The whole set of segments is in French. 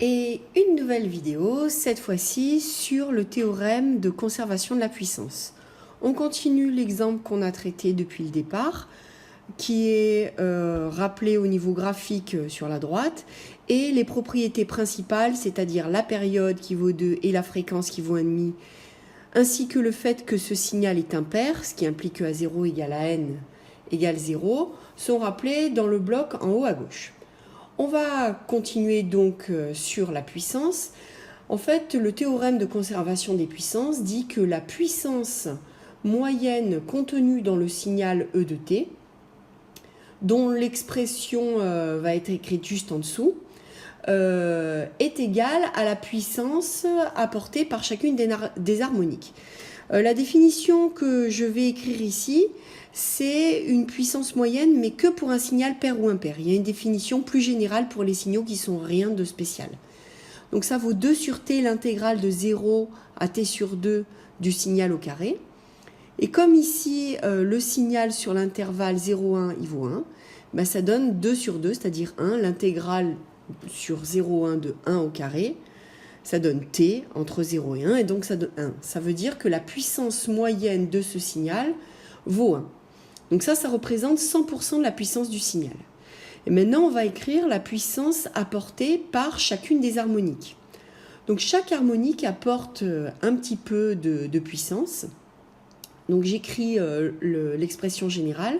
Et une nouvelle vidéo, cette fois-ci sur le théorème de conservation de la puissance. On continue l'exemple qu'on a traité depuis le départ, qui est rappelé au niveau graphique sur la droite, et les propriétés principales, c'est-à-dire la période qui vaut 2 et la fréquence qui vaut 1,5, ainsi que le fait que ce signal est impair, ce qui implique que A0 égale à n égale 0, sont rappelés dans le bloc en haut à gauche. On va continuer donc sur la puissance. En fait, le théorème de conservation des puissances dit que la puissance moyenne contenue dans le signal E de t, dont l'expression va être écrite juste en dessous, est égale à la puissance apportée par chacune des harmoniques. La définition que je vais écrire ici, c'est une puissance moyenne, mais que pour un signal pair ou impair. Il y a une définition plus générale pour les signaux qui sont rien de spécial. Donc ça vaut 2 sur t, l'intégrale de 0 à t sur 2 du signal au carré. Et comme ici, le signal sur l'intervalle 0,1, il vaut 1, ben ça donne 2 sur 2, c'est-à-dire 1, l'intégrale sur 0,1 de 1 au carré, ça donne t entre 0 et 1, et donc ça donne 1. Ça veut dire que la puissance moyenne de ce signal vaut 1. Donc ça représente 100% de la puissance du signal. Et maintenant, on va écrire la puissance apportée par chacune des harmoniques. Donc chaque harmonique apporte un petit peu de puissance. Donc j'écris l'expression générale.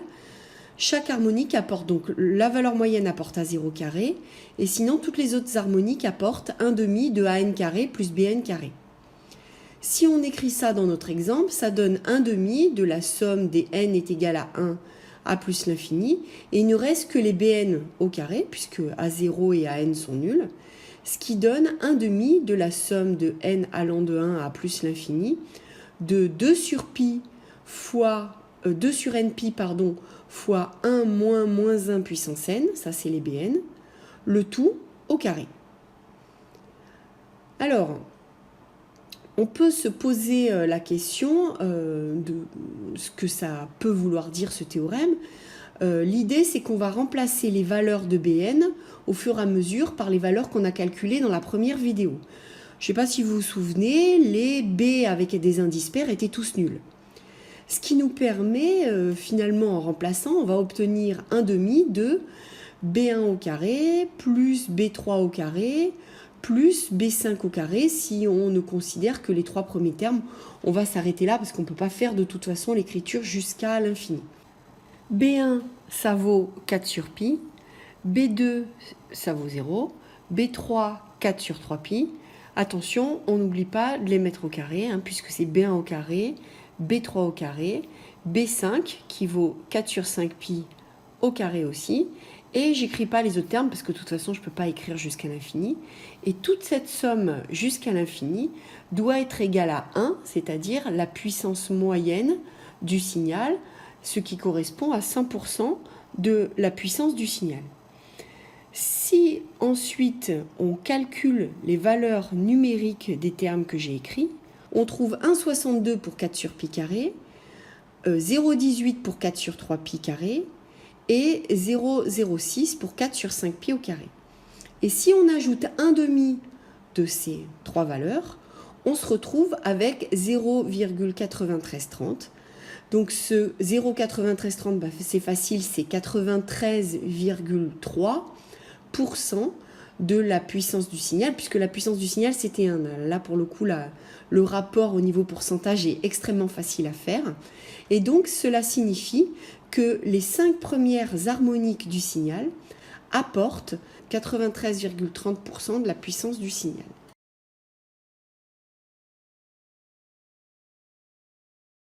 Chaque harmonique apporte, donc la valeur moyenne apporte à 0 carré, et sinon toutes les autres harmoniques apportent 1 demi de an carré plus bn carré. Si on écrit ça dans notre exemple, ça donne 1 demi de la somme des n est égal à 1 à plus l'infini, et il ne reste que les bn au carré, puisque a0 et an sont nuls, ce qui donne 1 demi de la somme de n allant de 1 à plus l'infini, de 2 sur pi fois 2 sur npi pardon, fois 1 moins 1 puissance n, ça c'est les bn, le tout au carré. Alors, on peut se poser la question de ce que ça peut vouloir dire ce théorème. L'idée, c'est qu'on va remplacer les valeurs de bn au fur et à mesure par les valeurs qu'on a calculées dans la première vidéo. Je ne sais pas si vous vous souvenez, les b avec des indices pairs étaient tous nuls. Ce qui nous permet, finalement, en remplaçant, on va obtenir 1 demi de b1 au carré plus b3 au carré plus b5 au carré. Si on ne considère que les 3 premiers termes, on va s'arrêter là parce qu'on ne peut pas faire de toute façon l'écriture jusqu'à l'infini. b1, ça vaut 4 sur pi, b2, ça vaut 0, b3, 4 sur 3 pi. Attention, on n'oublie pas de les mettre au carré, puisque c'est b1 au carré, b3 au carré, b5 qui vaut 4 sur 5 pi au carré aussi, et j'écris pas les autres termes parce que de toute façon je ne peux pas écrire jusqu'à l'infini, et toute cette somme jusqu'à l'infini doit être égale à 1, c'est-à-dire la puissance moyenne du signal, ce qui correspond à 100% de la puissance du signal. Si ensuite on calcule les valeurs numériques des termes que j'ai écrits, on trouve 1,62 pour 4 sur pi carré, 0,18 pour 4 sur 3 pi carré et 0,06 pour 4 sur 5 pi au carré. Et si on ajoute 1 demi de ces 3 valeurs, on se retrouve avec 0,9330. Donc ce 0,9330, c'est facile, c'est 93,3% de la puissance du signal, puisque la puissance du signal c'était 1. Là pour le coup, le rapport au niveau pourcentage est extrêmement facile à faire. Et donc cela signifie que les 5 premières harmoniques du signal apportent 93,30% de la puissance du signal.